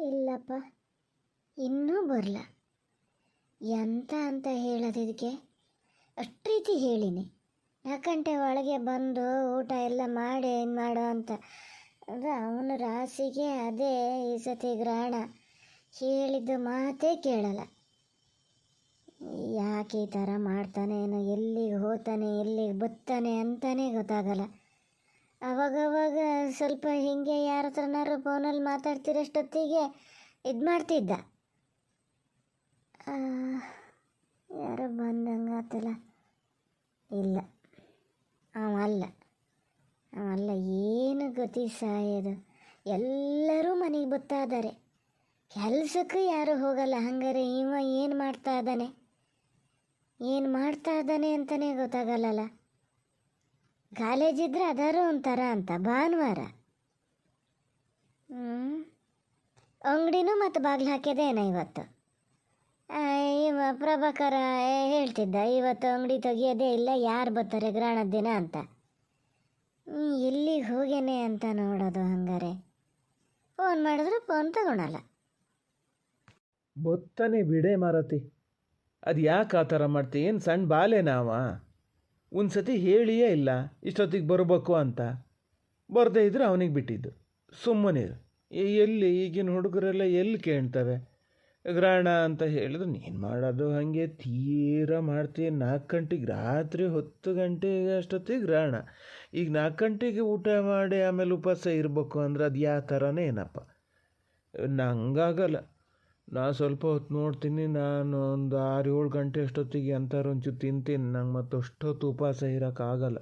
ಇಲ್ಲಪ್ಪ, ಇನ್ನೂ ಬರಲ್ಲ. ಎಂತ ಅಂತ ಹೇಳೋದು ಇದಕ್ಕೆ? ಅಷ್ಟು ರೀತಿ ಹೇಳಿನಿ. 4 ಗಂಟೆ ಒಳಗೆ ಬಂದು ಊಟ ಎಲ್ಲ ಮಾಡಿ ಏನು ಮಾಡೋ ಅಂತ. ಅದು ಅವನ ರಾಸಿಗೆ ಅದೇ ಈ ಸತಿ ಗ್ರಹಣ. ಹೇಳಿದ್ದು ಮಾತೇ ಕೇಳಲ್ಲ. ಯಾಕೆ ಈ ಥರ ಮಾಡ್ತಾನೇನೋ, ಎಲ್ಲಿಗೆ ಹೋಗ್ತಾನೆ ಎಲ್ಲಿಗೆ ಬತ್ತಾನೆ ಅಂತಲೇ ಗೊತ್ತಾಗಲ್ಲ. ಅವಾಗವಾಗ ಸ್ವಲ್ಪ ಹೀಗೆ ಯಾರ ಹತ್ರನಾರು ಫೋನಲ್ಲಿ ಮಾತಾಡ್ತಿರೋಷ್ಟೊತ್ತಿಗೆ ಇದು ಮಾಡ್ತಿದ್ದ. ಯಾರೋ ಬಂದಂಗೆ ಆತಲ್ಲ. ಇಲ್ಲ, ಅವಲ್ಲ ಏನು ಗತಿ ಸಾಯೋದು. ಎಲ್ಲರೂ ಮನೆಗೆ ಬರ್ತಾ ಇದ್ದಾರೆ, ಕೆಲಸಕ್ಕೂ ಯಾರೂ ಹೋಗಲ್ಲ. ಹಂಗಾರೆ ಇವ ಏನು ಮಾಡ್ತಾ ಇದ್ದಾನೆ ಅಂತಲೇ ಗೊತ್ತಾಗಲ್ಲಲ್ಲ. ಕಾಲೇಜಿದ್ರೆ ಅದಾರು ಒಂಥರ ಅಂತ. ಭಾನುವಾರ ಅಂಗಡಿನೂ ಮತ್ತು ಬಾಗಿಲು ಹಾಕ್ಯದೇನ ಇವತ್ತು. ಇವ ಪ್ರಭಾಕರ ಹೇಳ್ತಿದ್ದ, ಇವತ್ತು ಅಂಗಡಿ ತೆಗಿಯೋದೇ ಇಲ್ಲ, ಯಾರು ಬರ್ತಾರೆ ಗ್ರಹಣದ ದಿನ ಅಂತ. ಎಲ್ಲಿಗೆ ಹೋಗೇನೆ ಅಂತ ನೋಡೋದು. ಹಂಗಾರೆ ಫೋನ್ ಮಾಡಿದ್ರು ಫೋನ್ ತಗೊಳಲ್ಲ. ಬೊತ್ತನೆ ಬಿಡೆ ಮಾರತಿ, ಅದು ಯಾಕೆ ಆ ಥರ ಮಾಡ್ತಿ? ಏನು ಸಣ್ಣ ಬಾಲೆನಾವ? ಒಂದು ಸತಿ ಹೇಳಿಯೇ ಇಲ್ಲ ಇಷ್ಟೊತ್ತಿಗೆ ಬರಬೇಕು ಅಂತ. ಬರದೇ ಇದ್ರೆ ಅವನಿಗೆ ಬಿಟ್ಟಿದ್ದು. ಸುಮ್ಮನಿರು. ಎಲ್ಲಿ ಈಗಿನ ಹುಡುಗರೆಲ್ಲ ಎಲ್ಲಿ ಕೇಳ್ತವೆ? ಗ್ರಹಣ ಅಂತ ಹೇಳಿದ್ರೆ ನೀನು ಮಾಡೋದು ಹಾಗೆ ತೀರ ಮಾಡ್ತೀಯ. 4 ಗಂಟೆಗೆ, ರಾತ್ರಿ 10 ಗಂಟೆಗೆ ಅಷ್ಟೊತ್ತಿಗೆ ಗ್ರಹಣ. ಈಗ 4 ಗಂಟೆಗೆ ಊಟ ಮಾಡಿ ಆಮೇಲೆ ಉಪವಾಸ ಇರಬೇಕು ಅಂದ್ರೆ ಅದು ಯಾವ ಥರನೇ ಏನಪ್ಪ? ನಂಗಾಗಲ್ಲ. ನಾನು ಸ್ವಲ್ಪ ಹೊತ್ತು ನೋಡ್ತೀನಿ. ನಾನು ಒಂದು 6-7 ಗಂಟೆ ಅಷ್ಟೊತ್ತಿಗೆ ಅಂಥವ್ರು ಒಂಚೂರು ತಿಂತೀನಿ. ನಂಗೆ ಮತ್ತು ಅಷ್ಟೊತ್ತು ಉಪವಾಸ ಇರೋಕ್ಕಾಗಲ್ಲ.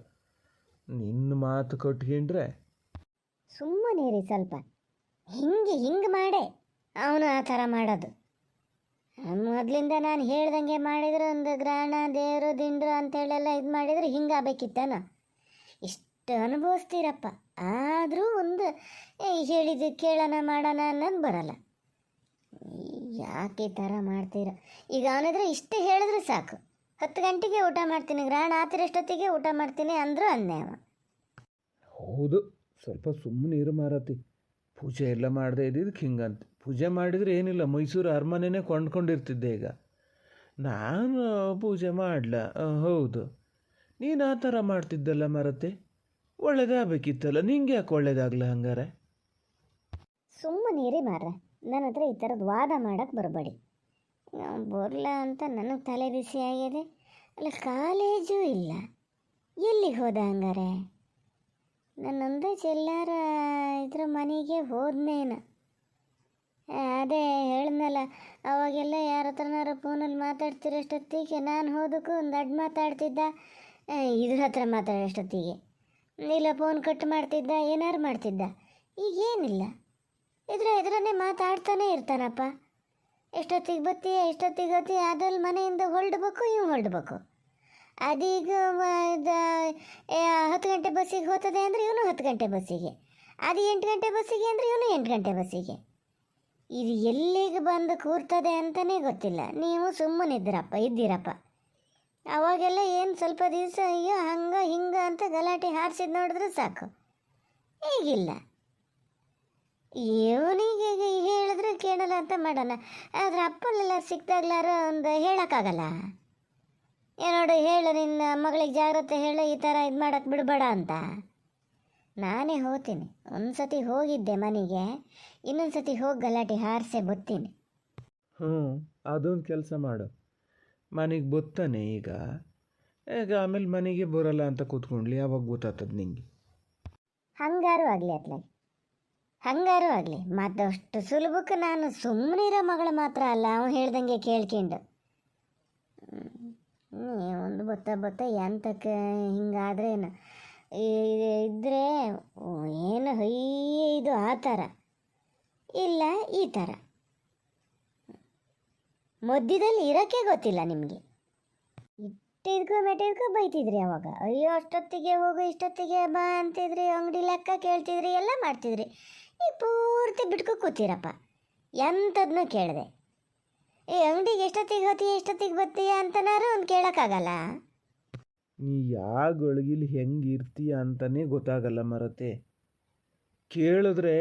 ನಿನ್ನ ಮಾತು ಕಟ್ಕೊಂಡ್ರೆ ಸುಮ್ಮನಿರಿ ಸ್ವಲ್ಪ. ಹಿಂಗೆ ಮಾಡೇ ಅವನು ಆ ಥರ ಮಾಡೋದು. ಮೊದಲಿಂದ ನಾನು ಹೇಳ್ದಂಗೆ ಮಾಡಿದ್ರೆ ಒಂದು ಗ್ರಹಣ ದೇವರು ದಿಂಡ್ರು ಅಂತೇಳೆಲ್ಲ ಇದು ಮಾಡಿದರೆ ಹಿಂಗಾಗಬೇಕಿತ್ತಾನ? ಇಷ್ಟು ಅನುಭವಿಸ್ತೀರಪ್ಪ. ಆದರೂ ಒಂದು ಹೇಳಿದ್ದು ಕೇಳೋಣ ಮಾಡೋಣ ಅನ್ನೋದು ಬರಲ್ಲ. ಯಾಕೆ ಈ ಥರ ಮಾಡ್ತೀರ? ಈಗ ಅವನಿದ್ರೆ ಇಷ್ಟು ಹೇಳಿದ್ರೆ ಸಾಕು. 10 ಗಂಟೆಗೆ ಊಟ ಮಾಡ್ತೀನಿ, ಗ್ರಹಣ ಆತಿರಷ್ಟೊತ್ತಿಗೆ ಊಟ ಮಾಡ್ತೀನಿ ಅಂದರೂ ಅವ. ಹೌದು, ಸ್ವಲ್ಪ ಸುಮ್ಮನೆ ಇರು ಮಾರತಿ. ಪೂಜೆ ಎಲ್ಲ ಮಾಡದೆ ಇದ್ದಿದ್ದಕ್ಕೆ ಹಿಂಗಂತ. ಪೂಜೆ ಮಾಡಿದರೆ ಏನಿಲ್ಲ, ಮೈಸೂರು ಅರಮನೆನೇ ಕೊಂಡ್ಕೊಂಡಿರ್ತಿದ್ದೆ. ಈಗ ನಾನು ಪೂಜೆ ಮಾಡಲ. ಹೌದು, ನೀನು ಆ ಥರ ಮಾಡ್ತಿದ್ದಲ್ಲ ಮಾರತಿ. ಒಳ್ಳೇದಾಗಬೇಕಿತ್ತಲ್ಲ. ನಿಂಗೆ ಯಾಕೆ ಒಳ್ಳೇದಾಗಲ್ಲ ಹಂಗಾರೆ? ಸುಮ್ಮನಿರಿ ಮಾರ್ರೆ. ನನ್ನ ಹತ್ರ ಈ ಥರದ್ದು ವಾದ ಮಾಡೋಕ್ಕೆ ಬರಬೇಡಿ. ಬರಲ್ಲ ಅಂತ ನನಗೆ ತಲೆ ಬಿಸಿ ಆಗಿದೆ. ಅಲ್ಲ, ಕಾಲೇಜೂ ಇಲ್ಲ, ಎಲ್ಲಿಗೆ ಹೋದ ಹಂಗಾರೆ? ನನ್ನೊಂದೇ ಚೆಲ್ಲಾರ ಇದ್ರ ಮನೆಗೆ ಹೋದ್ನೇನ. ಅದೇ ಹೇಳಿದ್ನಲ್ಲ, ಅವಾಗೆಲ್ಲ ಯಾರ ಹತ್ರನಾರು ಫೋನಲ್ಲಿ ಮಾತಾಡ್ತಿರೋಷ್ಟೊತ್ತಿಗೆ ನಾನು ಹೋದಕ್ಕೂ ಒಂದು ಅಡ್ಡ ಮಾತಾಡ್ತಿದ್ದ. ಇದ್ರ ಹತ್ರ ಮಾತಾಡೋಷ್ಟೊತ್ತಿಗೆ ಇಲ್ಲ ಫೋನ್ ಕಟ್ ಮಾಡ್ತಿದ್ದ, ಏನಾರು ಮಾಡ್ತಿದ್ದ. ಈಗೇನಿಲ್ಲ, ಇದರನ್ನೇ ಮಾತಾಡ್ತಾನೆ ಇರ್ತಾನಪ್ಪ. ಎಷ್ಟೊತ್ತಿಗೆ ಬತ್ತೀಯ, ಎಷ್ಟೊತ್ತಿಗೆ ಹೋಗ್ತೀಯ, ಅದ್ರಲ್ಲಿ ಮನೆಯಿಂದ ಹೊರಡ್ಬೇಕು, ಇವು ಹೊರಡ್ಬೇಕು. ಅದೀಗ 10 ಗಂಟೆ ಬಸ್ಸಿಗೆ ಹೋಗ್ತದೆ ಅಂದರೆ ಇವನು 10 ಗಂಟೆ ಬಸ್ಸಿಗೆ, ಅದು 8 ಗಂಟೆ ಬಸ್ಸಿಗೆ ಅಂದರೆ ಇವನು 8 ಗಂಟೆ ಬಸ್ಸಿಗೆ. ಇದು ಎಲ್ಲಿಗೆ ಬಂದು ಕೂರ್ತದೆ ಅಂತಲೇ ಗೊತ್ತಿಲ್ಲ. ನೀವು ಇದ್ದೀರಪ್ಪ. ಅವಾಗೆಲ್ಲ ಏನು ಸ್ವಲ್ಪ ದಿವಸ ಅಯ್ಯೋ ಹಂಗೆ ಹಿಂಗೆ ಅಂತ ಗಲಾಟೆ ಹಾರಿಸಿದ್ದು ನೋಡಿದ್ರೆ ಸಾಕು. ಈಗಿಲ್ಲ. ಇವನಿಗೆ ಹೇಳಿದ್ರೆ ಕೇಳಲ್ಲ ಅಂತ ಮಾಡೋಣ. ಆದರೆ ಅಪ್ಪನೆಲ್ಲ ಸಿಕ್ತಾಗ್ಲಾರ ಒಂದು ಹೇಳೋಕ್ಕಾಗಲ್ಲ. ಏನೋಡು ಹೇಳು, ನಿನ್ನ ಮಗಳಿಗೆ ಜಾಗ್ರತೆ ಹೇಳು, ಈ ಥರ ಇದು ಮಾಡೋಕ್ಕೆ ಬಿಡಬೇಡ ಅಂತ. ನಾನೇ ಹೋಗ್ತೀನಿ. ಒಂದು ಸತಿ ಹೋಗಿದ್ದೆ ಮನೆಗೆ, ಇನ್ನೊಂದು ಸತಿ ಹೋಗಿ ಗಲಾಟೆ ಹಾರಿಸೇ ಬರ್ತೀನಿ. ಅದೊಂದು ಕೆಲಸ ಮಾಡು. ಮನೆಗೆ ಬತ್ತಾನೆ ಈಗ ಆಮೇಲೆ ಮನೆಗೆ ಬರೋಲ್ಲ ಅಂತ ಕೂತ್ಕೊಂಡ್ಲಿ, ಯಾವಾಗ ಗೊತ್ತಾಗ್ತದೆ ನಿಂಗೆ? ಹಂಗಾರು ಆಗಲಿ ಮತ್ತಷ್ಟು ಸುಲಭಕ್ಕೆ ನಾನು ಸುಮ್ಮನಿರೋ ಮಗಳು ಮಾತ್ರ ಅಲ್ಲ, ಅವನು ಹೇಳ್ದಂಗೆ ಕೇಳ್ಕೊಂಡು. ಒಂದು ಬತ್ತ ಎಂತಕ್ಕೆ ಹಿಂಗಾದ್ರೇನು ಇದ್ದರೆ ಏನು ಇದು ಆ ಥರ ಇಲ್ಲ, ಈ ಥರ ಮಧ್ಯದಲ್ಲಿ ಇರೋಕ್ಕೆ ಗೊತ್ತಿಲ್ಲ ನಿಮಗೆ. ಮೆಟ್ಟಿದ್ಕೊ ಬೈತಿದ್ರಿ ಅವಾಗ. ಅಯ್ಯೋ ಅಷ್ಟೊತ್ತಿಗೆ ಹೋಗು, ಇಷ್ಟೊತ್ತಿಗೆ ಬಾ ಅಂತಿದ್ರಿ, ಅಂಗಡಿ ಲೆಕ್ಕ ಕೇಳ್ತಿದ್ರಿ, ಎಲ್ಲ ಮಾಡ್ತಿದ್ರಿ. ಈಗ ಪೂರ್ತಿ ಬಿಟ್ಕೊ ಕೂತೀರಪ್ಪ. ಎಂಥದನ್ನೂ ಕೇಳಿದೆ. ಅಂಗಡಿಗೆ ಎಷ್ಟೊತ್ತಿಗೆ ಹೋಗ್ತೀಯ, ಎಷ್ಟೊತ್ತಿಗೆ ಬರ್ತೀಯ ಅಂತನಾರು ಒಂದು ಕೇಳೋಕ್ಕಾಗಲ್ಲ. ನೀ ಯಾವ ಗಳಿಗಿಲಿ ಹೆಂಗೆ ಇರ್ತೀಯ ಅಂತಲೇ ಗೊತ್ತಾಗಲ್ಲ ಮರತೆ. ಕೇಳಿದ್ರೆ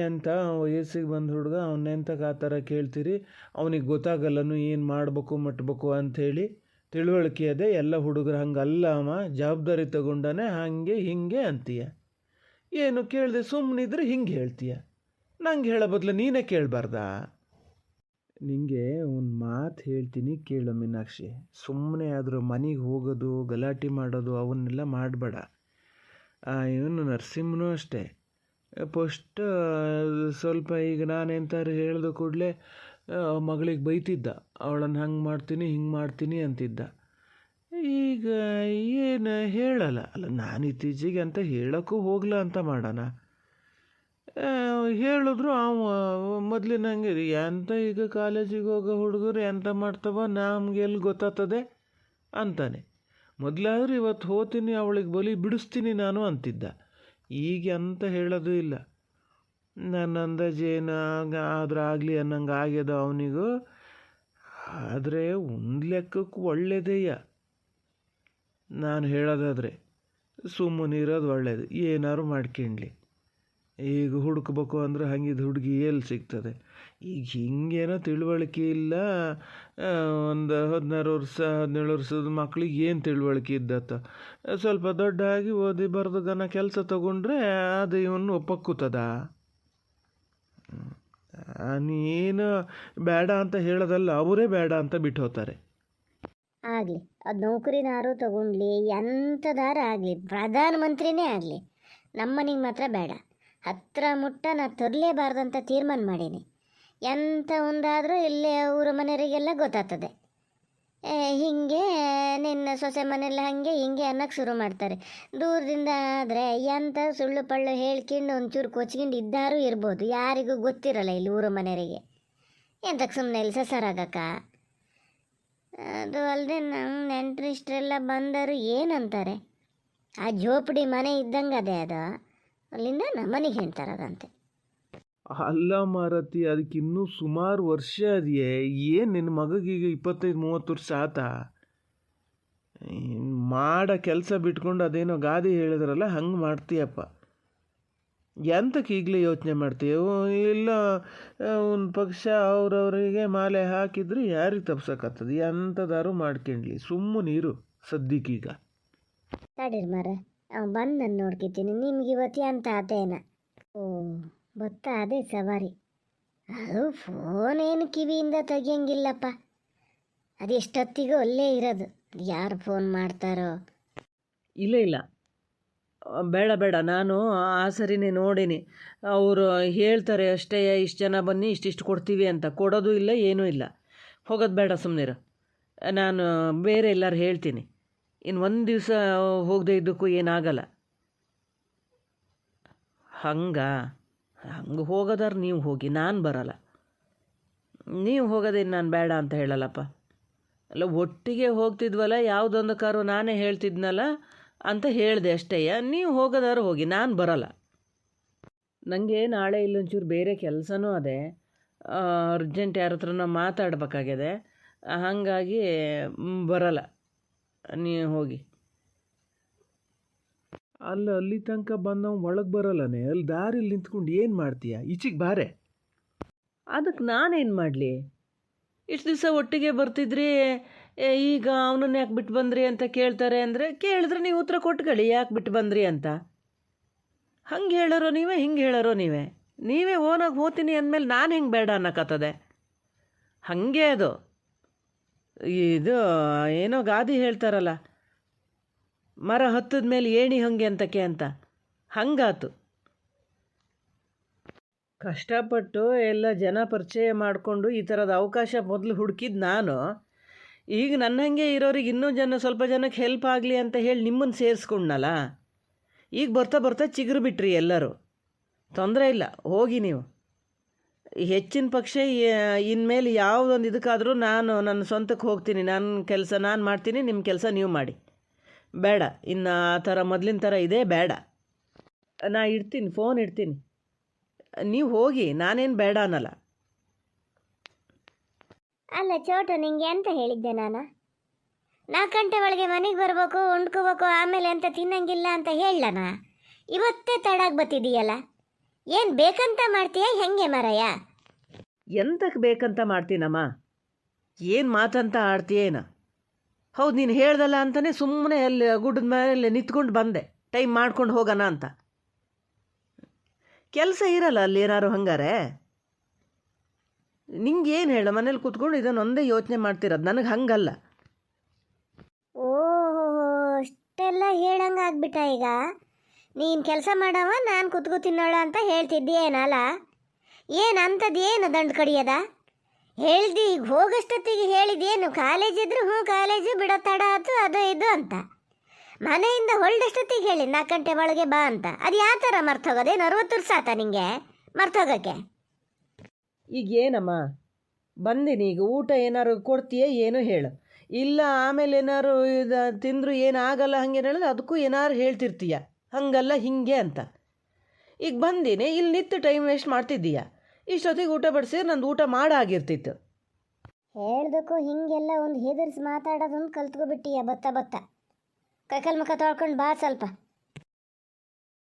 ಅಂತ ವಯಸ್ಸಿಗೆ ಬಂದ ಹುಡುಗ ಅವನ್ನೆಂತಕ್ಕೆ ಆ ಥರ ಕೇಳ್ತೀರಿ, ಅವನಿಗೆ ಗೊತ್ತಾಗಲ್ಲನು ಏನು ಮಾಡಬೇಕು ಮಟ್ಬೇಕು ಅಂಥೇಳಿ. ತಿಳುವಳಿಕೆ ಅದೇ ಎಲ್ಲ ಹುಡುಗರು ಹಂಗಲ್ಲ ಅವ, ಜವಾಬ್ದಾರಿ ತಗೊಂಡಾನೆ ಹಾಗೆ ಹೀಗೆ ಅಂತೀಯ. ಏನು ಕೇಳಿದೆ ಸುಮ್ಮನಿದ್ರೆ ಹಿಂಗೆ ಹೇಳ್ತೀಯ. ನಂಗೆ ಹೇಳೋ ಬದಲು ನೀನೇ ಕೇಳಬಾರ್ದಾ? ನಿಂಗೆ ಒಂದು ಮಾತು ಹೇಳ್ತೀನಿ ಕೇಳು ಮೀನಾಕ್ಷಿ, ಸುಮ್ಮನೆ ಆದರೂ ಮನೆಗೆ ಹೋಗೋದು ಗಲಾಟೆ ಮಾಡೋದು ಅವನ್ನೆಲ್ಲ ಮಾಡಬೇಡ. ಇವನು ನರಸಿಂಹನೂ ಅಷ್ಟೇ, ಫಸ್ಟ್ ಸ್ವಲ್ಪ ಈಗ ನಾನೆಂತಾರೆ ಹೇಳಿದ ಕೂಡಲೇ ಮಗಳಿಗೆ ಬೈತಿದ್ದ, ಅವಳನ್ನು ಹಂಗೆ ಮಾಡ್ತೀನಿ ಹಿಂಗೆ ಮಾಡ್ತೀನಿ ಅಂತಿದ್ದ. ಈಗ ಏನು ಹೇಳಲ್ಲ ಅಲ್ಲ, ನಾನು ಇತ್ತೀಚೆಗೆ ಅಂತ ಹೇಳೋಕ್ಕೂ ಹೋಗಲ್ಲ ಅಂತ ಮಾಡೋಣ. ಹೇಳಿದ್ರು ಅವ ಮೊದಲಿನಂಗೆ ಎಂತ ಈಗ ಕಾಲೇಜಿಗೆ ಹೋಗೋ ಹುಡುಗರು ಎಂತ ಮಾಡ್ತವ ನಮ್ಗೆ ಎಲ್ಲಿ ಗೊತ್ತಾಗ್ತದೆ ಅಂತಾನೆ. ಮೊದಲಾದ್ರೂ ಇವತ್ತು ಹೋಗ್ತೀನಿ ಅವಳಿಗೆ ಬಲಿ ಬಿಡಿಸ್ತೀನಿ ನಾನು ಅಂತಿದ್ದ. ಈಗ ಅಂತ ಹೇಳೋದು ಇಲ್ಲ. ನನ್ನ ಅಂದಾಜೇನು ಆದ್ರೆ ಆಗಲಿ ಅನ್ನಂಗೆ ಆಗ್ಯದ ಅವನಿಗೂ. ಆದರೆ ಒಂದು ಲೆಕ್ಕಕ್ಕೆ ಒಳ್ಳೆಯದೇಯ, ನಾನು ಹೇಳೋದಾದರೆ ಸುಮ್ಮನಿರೋದು ಒಳ್ಳೆಯದು. ಏನಾದ್ರು ಮಾಡ್ಕೊಂಡ್ಲಿ, ಈಗ ಹುಡುಕ್ಬೇಕು ಅಂದ್ರೆ ಹಂಗಿದ್ದು ಹುಡುಗಿ ಎಲ್ಲಿ ಸಿಗ್ತದೆ? ಈಗ ಹಿಂಗೇನೋ ತಿಳುವಳಿಕೆ ಇಲ್ಲ. ಒಂದು 16 ವರ್ಷ 17 ವರ್ಷದ ಮಕ್ಳಿಗೆ ಏನು ತಿಳುವಳಿಕೆ ಇದ್ದತ್ತ? ಸ್ವಲ್ಪ ದೊಡ್ಡ ಆಗಿ ಓದಿ ಬರೆದು ಗನ ಕೆಲಸ ತಗೊಂಡ್ರೆ ಅದು ಇವನು ಒಪ್ಪಕ್ಕೂತದ? ನೀನು ಬೇಡ ಅಂತ ಹೇಳೋದಲ್ಲ, ಅವರೇ ಬೇಡ ಅಂತ ಬಿಟ್ಟು ಹೋಗ್ತಾರೆ. ಆಗಲಿ, ಅದು ನೌಕರಿನಾರು ತಗೊಂಡ್ಲಿ ಎಂಥದಾರು ಆಗಲಿ, ಪ್ರಧಾನಮಂತ್ರಿನೇ ಆಗಲಿ, ನಮ್ಮನಿಗೆ ಮಾತ್ರ ಬೇಡ. ಹತ್ತಿರ ಮುಟ್ಟ ನಾ ತರಲೇಬಾರ್ದಂತ ತೀರ್ಮಾನ ಮಾಡೀನಿ. ಎಂಥ ಒಂದಾದರೂ ಇಲ್ಲೇ ಊರ ಮನೆಯವರಿಗೆಲ್ಲ ಗೊತ್ತಾಗ್ತದೆ. ಹೀಗೆ ನಿನ್ನ ಸೊಸೆ ಮನೆಯಲ್ಲ ಹಾಗೆ ಹಿಂಗೆ ಅನ್ನೋಕ್ಕೆ ಶುರು ಮಾಡ್ತಾರೆ. ದೂರದಿಂದ ಆದರೆ ಎಂಥ ಸುಳ್ಳು ಪಳ್ಳು ಹೇಳ್ಕೊಂಡು ಒಂಚೂರು ಕೊಚ್ಕೊಂಡು ಇದ್ದಾರೂ ಇರ್ಬೋದು, ಯಾರಿಗೂ ಗೊತ್ತಿರಲ್ಲ ಇಲ್ಲಿ ಊರ ಮನೆಯವರಿಗೆ. ಎಂತಕ್ಕೆ ಸುಮ್ಮನೆ ಇಲ್ಲಿ ಸಸಾರಾಗಕ್ಕ? ಅದು ಅಲ್ಲದೆ ನಂಗೆ ನೆಂಟರಿಷ್ಟರೆಲ್ಲ ಬಂದರು ಏನಂತಾರೆ, ಆ ಜೋಪಡಿ ಮನೆ ಇದ್ದಂಗೆ ಅದೇ ಅದು, ಅಲ್ಲಿಂದ ನಮ್ಮನಿಗೆ ಹೇಳ್ತಾರದಂತೆ. ಅಲ್ಲ ಮಾರತಿ, ಅದಕ್ಕೆ ಇನ್ನೂ ಸುಮಾರು ವರ್ಷ ಅದೆಯೇ. ಏನು ನಿನ್ನ ಮಗಗೀಗ 25-30 ವರ್ಷ ಆತಾ? ಮಾಡೋ ಕೆಲಸ ಬಿಟ್ಕೊಂಡು ಅದೇನೋ ಗಾದೆ ಹೇಳಿದ್ರಲ್ಲ ಹಂಗೆ ಮಾಡ್ತೀಯಪ್ಪ. ಎಂತಕ್ಕೆ ಈಗಲೇ ಯೋಚನೆ ಮಾಡ್ತೀಯ? ಇಲ್ಲ ಒಂದು ಪಕ್ಷ ಅವ್ರವರಿಗೆ ಮಾಲೆ ಹಾಕಿದ್ರೆ ಯಾರಿಗೆ ತಪ್ಸೋಕ್ಕಾಗ್ತದೆ? ಎಂಥದಾರು ಮಾಡ್ಕೊಂಡ್ಲಿ, ಸುಮ್ಮನಿರು ಸದ್ಯಕ್ಕೀಗ. ತಡೀರಿ ಮಾರ, ಅವ್ನು ಬಂದು ನಾನು ನೋಡ್ಕೊತೀನಿ. ನಿಮ್ಗೆ ಇವತ್ತು ಅಂತ ಆತೇನ? ಓ ಗೊತ್ತಾ, ಅದೇ ಸವಾರಿ. ಅದು ಫೋನ್ ಏನು ಕಿವಿಯಿಂದ ತೆಗಿಯಂಗಿಲ್ಲಪ್ಪ, ಅದು ಎಷ್ಟೊತ್ತಿಗೂ ಅಲ್ಲೇ ಇರೋದು. ಅದು ಯಾರು ಫೋನ್ ಮಾಡ್ತಾರೋ? ಇಲ್ಲ ಇಲ್ಲ, ಬೇಡ ಬೇಡ, ನಾನು ಆ ಸರಿನೇ ನೋಡೀನಿ. ಅವರು ಹೇಳ್ತಾರೆ ಅಷ್ಟೇ, ಇಷ್ಟು ಜನ ಬನ್ನಿ ಇಷ್ಟಿಷ್ಟು ಕೊಡ್ತೀವಿ ಅಂತ. ಕೊಡೋದು ಇಲ್ಲ, ಏನೂ ಇಲ್ಲ. ಹೋಗೋದು ಬೇಡ, ಸುಮ್ಮನಿರು. ನಾನು ಬೇರೆ ಎಲ್ಲರೂ ಹೇಳ್ತೀನಿ. ಇನ್ನು ಒಂದು ದಿವಸ ಹೋಗದೆ ಇದ್ದಕ್ಕೂ ಏನಾಗಲ್ಲ. ಹಂಗೆ ಹೋಗೋದಾರು ನೀವು ಹೋಗಿ, ನಾನು ಬರಲ್ಲ. ನೀವು ಹೋಗೋದೇನು ನಾನು ಬೇಡ ಅಂತ ಹೇಳಲ್ಲಪ್ಪ. ಅಲ್ಲ, ಒಟ್ಟಿಗೆ ಹೋಗ್ತಿದ್ವಲ್ಲ, ಯಾವುದೊಂದು ಕಾರು ನಾನೇ ಹೇಳ್ತಿದ್ನಲ್ಲ ಅಂತ ಹೇಳಿದೆ ಅಷ್ಟೇ. ನೀವು ಹೋಗೋದಾರು ಹೋಗಿ, ನಾನು ಬರಲ್ಲ. ನನಗೆ ನಾಳೆ ಇಲ್ಲೊಂಚೂರು ಬೇರೆ ಕೆಲಸನೂ ಅದೇ, ಅರ್ಜೆಂಟ್ ಯಾರ ಹತ್ರನೋ ಮಾತಾಡ್ಬೇಕಾಗಿದೆ. ಹಾಗಾಗಿ ಬರಲ್ಲ, ನೀವು ಹೋಗಿ. ಅಲ್ಲ, ಅಲ್ಲಿ ತನಕ ಬಂದವ ಒಳಗೆ ಬರಲ್ಲನೆ, ಅಲ್ಲಿ ದಾರಿಲಿ ನಿಂತ್ಕೊಂಡು ಏನು ಮಾಡ್ತೀಯ? ಈಚೆಗೆ ಬಾರೆ. ಅದಕ್ಕೆ ನಾನೇನು ಮಾಡಲಿ? ಇಷ್ಟು ದಿವಸ ಒಟ್ಟಿಗೆ ಬರ್ತಿದ್ರಿ, ಈಗ ಅವನನ್ನು ಯಾಕೆ ಬಿಟ್ಟು ಬಂದ್ರಿ ಅಂತ ಕೇಳ್ತಾರೆ ಅಂದರೆ, ಕೇಳಿದ್ರೆ ನೀವು ಉತ್ತರ ಕೊಟ್ಕೊಳ್ಳಿ ಯಾಕೆ ಬಿಟ್ಟು ಬಂದ್ರಿ ಅಂತ. ಹಂಗೆ ಹೇಳೋರೋ ನೀವೇ, ಹಿಂಗೆ ಹೇಳೋರೋ ನೀವೇ ಓನಾಗಿ ಹೋಗ್ತೀನಿ ಅಂದಮೇಲೆ ನಾನು ಹೆಂಗೆ ಬೇಡ ಅನ್ನೋಕ್ಕತ್ತದೆ? ಹಾಗೆ ಅದು ಇದು ಏನೋ ಗಾದಿ ಹೇಳ್ತಾರಲ್ಲ, ಮರ ಹತ್ತದ ಮೇಲೆ ಏಣಿ ಹಂಗೆ ಅಂತಕ್ಕೆ ಅಂತ, ಹಂಗಾತು. ಕಷ್ಟಪಟ್ಟು ಎಲ್ಲ ಜನ ಪರಿಚಯ ಮಾಡಿಕೊಂಡು ಈ ಥರದ ಅವಕಾಶ ಮೊದಲು ಹುಡುಕಿದ್ದು ನಾನು. ಈಗ ನನ್ನ ಹಾಗೆ ಇರೋರಿಗೆ ಇನ್ನೂ ಸ್ವಲ್ಪ ಜನಕ್ಕೆ ಹೆಲ್ಪ್ ಆಗಲಿ ಅಂತ ಹೇಳಿ ನಿಮ್ಮನ್ನು ಸೇರಿಸ್ಕೊಂಡ್ನಲ್ಲ. ಈಗ ಬರ್ತಾ ಬರ್ತಾ ಚಿಗುರು ಬಿಟ್ರಿ ಎಲ್ಲರೂ. ತೊಂದರೆ ಇಲ್ಲ, ಹೋಗಿ ನೀವು. ಹೆಚ್ಚಿನ ಪಕ್ಷ ಇನ್ಮೇಲೆ ಯಾವುದೊಂದು ಇದಕ್ಕಾದರೂ ನಾನು ನನ್ನ ಸ್ವಂತಕ್ಕೆ ಹೋಗ್ತೀನಿ. ನನ್ನ ಕೆಲಸ ನಾನು ಮಾಡ್ತೀನಿ, ನಿಮ್ಮ ಕೆಲಸ ನೀವು ಮಾಡಿ. ಬೇಡ, ಇನ್ನು ಆ ಥರ ಮೊದಲಿನ ಥರ ಇದೇ ಬೇಡ. ನಾ ಇಡ್ತೀನಿ, ಫೋನ್ ಇಡ್ತೀನಿ, ನೀವು ಹೋಗಿ, ನಾನೇನು ಬೇಡ ಅನ್ನಲ್ಲ. ಅಲ್ಲ ಚೋಟು, ನಿಂಗೆ ಅಂತ ಹೇಳಿದ್ದೆ ನಾನು? 4 ಗಂಟೆ ಒಳಗೆ ಮನೆಗೆ ಬರಬೇಕು, ಉಂಡ್ಕೋಬೇಕು, ಆಮೇಲೆ ಅಂತ ತಿನ್ನಂಗಿಲ್ಲ ಅಂತ ಹೇಳಣ. ಇವತ್ತೇ ತಡಾಗಿ ಬತ್ತಿದೀಯಲ್ಲ, ಏನು ಬೇಕಂತ ಮಾಡ್ತೀಯ ಹೆಂಗೆ ಮಾರಾಯ? ಎಂತಕ್ಕೆ ಬೇಕಂತ ಮಾಡ್ತೀನಮ್ಮ? ಏನು ಮಾತಂತ ಆಡ್ತೀಯೇನ? ಹೌದು, ನೀನು ಹೇಳ್ದಲ್ಲ ಅಂತಲೇ ಸುಮ್ಮನೆ ಅಲ್ಲಿ ಗುಡ್ಡದ ಮೇಲೆ ನಿಂತ್ಕೊಂಡು ಬಂದೆ ಟೈಮ್ ಮಾಡ್ಕೊಂಡು ಹೋಗೋಣ ಅಂತ. ಕೆಲಸ ಇರಲ್ಲ ಅಲ್ಲಿ ಏನಾರು ಹಂಗಾರೆ? ನಿಂಗೆ ಏನು ಹೇಳ, ಮನೇಲಿ ಕೂತ್ಕೊಂಡು ಇದನ್ನೊಂದೇ ಯೋಚನೆ ಮಾಡ್ತಿರೋದು. ನನಗೆ ಹಂಗಲ್ಲ. ಓಹೋ, ಅಷ್ಟೆಲ್ಲ ಹೇಳಂಗೆ ಆಗ್ಬಿಟ್ಟ ಈಗ. ನೀನು ಕೆಲಸ ಮಾಡವ, ನಾನು ಕುತ್ಕೋ ತಿನ್ನೋಳ ಅಂತ ಹೇಳ್ತಿದ್ದೀಯೇನಲ್ಲ? ಏನು ಅಂಥದ್ದು ಏನು ದಂಡು ಕಡಿಯದ? ಹೇಳ್ದಿ ಈಗ ಹೋಗಷ್ಟೊತ್ತಿಗೆ ಹೇಳಿದೇನು, ಕಾಲೇಜ್ ಇದ್ರು ಹ್ಞೂ ಕಾಲೇಜು ಬಿಡೋ ತಡ ಆಯ್ತು ಅದು ಇದು ಅಂತ. ಮನೆಯಿಂದ ಹೊರಡಷ್ಟೊತ್ತಿಗೆ ಹೇಳಿ 4 ಗಂಟೆ ಒಳಗೆ ಬಾ ಅಂತ. ಅದು ಯಾವ ಥರ ಮರ್ತೋಗೋದೇನು? 60 ವರ್ಷ ಆತ ನಿಂಗೆ ಮರ್ತೋಗೋಕ್ಕೆ? ಈಗ ಏನಮ್ಮ, ಬಂದೀನಿ, ಈಗ ಊಟ ಏನಾರು ಕೊಡ್ತೀಯೇ ಏನು ಹೇಳು. ಇಲ್ಲ ಆಮೇಲೆ ಏನಾರು ಇದು ತಿಂದರೂ ಏನಾಗಲ್ಲ ಹಾಗೇನು ಹೇಳಿದ್ರೆ ಅದಕ್ಕೂ ಏನಾರು ಹೇಳ್ತಿರ್ತೀಯ, ಹಂಗಲ್ಲ ಹಿಂಗೆ ಅಂತ. ಈಗ ಬಂದೀನಿ, ಇಲ್ಲಿ ನಿಂತು ಟೈಮ್ ವೇಸ್ಟ್ ಮಾಡ್ತಿದ್ದೀಯ. ಇಷ್ಟೊತ್ತಿಗೆ ಊಟ ಬಡಿಸಿದ್ರೆ ನಂದು ಊಟ ಮಾಡಾಗಿರ್ತಿತ್ತು. ಹೇಳ್ದಕ್ಕೂ ಹಿಂಗೆಲ್ಲ ಒಂದು ಹೆದರ್ಸಿ ಮಾತಾಡೋದೊಂದು ಕಲ್ತ್ಕೊಬಿಟ್ಟಿಯ. ಬತ್ತ ಕೈಕಾಲು ಮುಖ ತೊಳ್ಕೊಂಡು ಬಾ ಸ್ವಲ್ಪ.